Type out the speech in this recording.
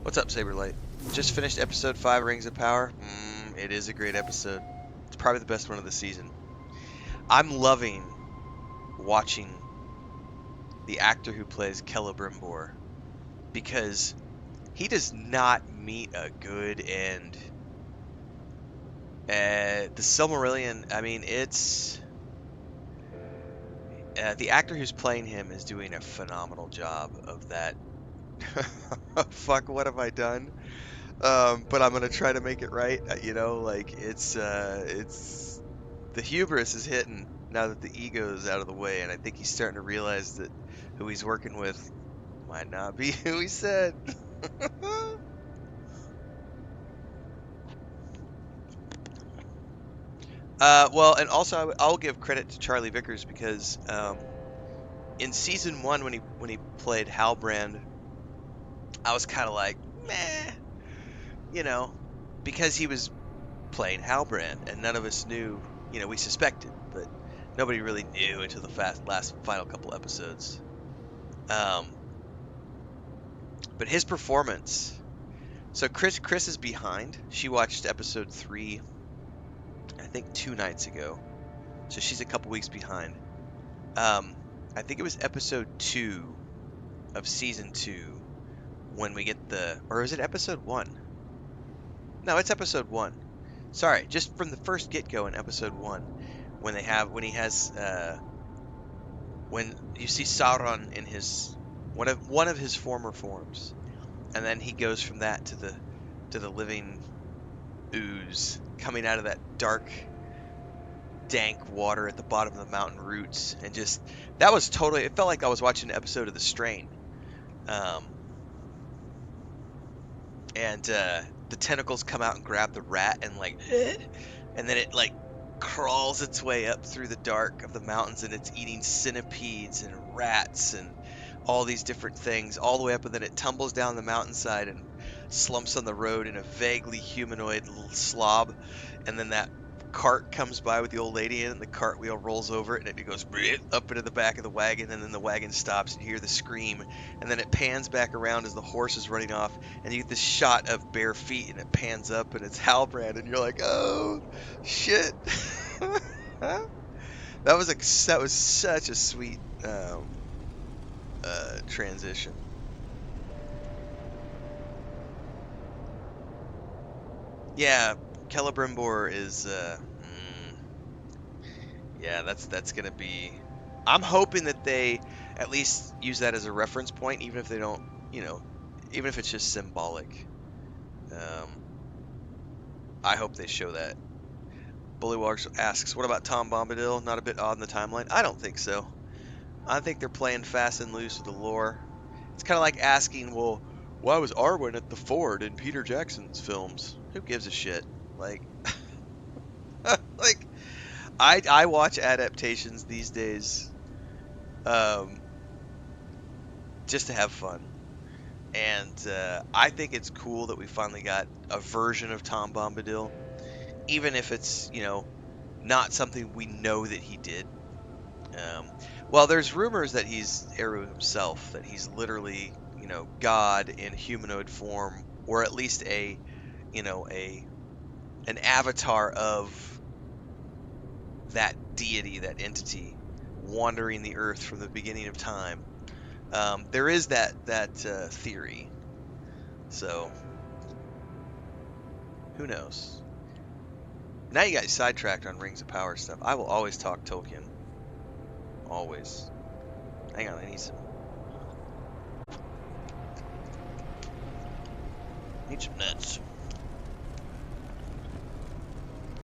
What's up, Saberlight? Just finished episode 5, Rings of Power. It is a great episode. It's probably the best one of the season. I'm loving watching the actor who plays Celebrimbor because he does not meet a good end. The Silmarillion, I mean, it's... the actor who's playing him is doing a phenomenal job of that. Fuck, what have I done? But I'm gonna try to make it right. You know, like it's the hubris is hitting now that the ego is out of the way, and I think he's starting to realize that who he's working with might not be who he said. Well, and also I'll give credit to Charlie Vickers because in season 1 when he played Halbrand, I was kind of like meh, you know, because he was playing Halbrand, and none of us knew. You know, we suspected, but nobody really knew until the last final couple episodes. Um, but his performance. So Chris is behind. She watched episode 3, I think 2 nights ago. So she's a couple weeks behind. I think it was episode 2 of season 2 when we get or is it episode 1? No, it's episode 1. Sorry, just from the first get-go in episode 1, when when you see Sauron in his one of his former forms, and then he goes from that to the living ooze coming out of that dark, dank water at the bottom of the mountain roots, and just that was totally. It felt like I was watching an episode of The Strain, um, and the tentacles come out and grab the rat, and like, and then it like crawls its way up through the dark of the mountains, and it's eating centipedes and rats and all these different things all the way up, and then it tumbles down the mountainside and slumps on the road in a vaguely humanoid little slob, and then that cart comes by with the old lady in it, and the cart wheel rolls over it, and it goes up into the back of the wagon, and then the wagon stops, and you hear the scream, and then it pans back around as the horse is running off, and you get this shot of bare feet, and it pans up, and it's Halbrand, and you're like, oh shit. That was such a sweet transition. Yeah, Celebrimbor is yeah, that's gonna be. I'm hoping that they at least use that as a reference point, even if they don't, you know, even if it's just symbolic. Um, I hope they show that. Bullywogs asks, "What about Tom Bombadil? Not a bit odd in the timeline?" I don't think so. I think they're playing fast and loose with the lore. It's kind of like asking, "Well, why was Arwen at the ford in Peter Jackson's films?" Who gives a shit? Like, like I watch adaptations these days, um, just to have fun. And I think it's cool that we finally got a version of Tom Bombadil, even if it's, you know, not something we know that he did. Um, well, there's rumors that he's Eru himself, that he's literally, you know, God in humanoid form, or at least you know, an avatar of that deity, that entity, wandering the earth from the beginning of time. There is that theory. So who knows? Now you got sidetracked on Rings of Power stuff. I will always talk Tolkien. Always. Hang on, I need some nuts.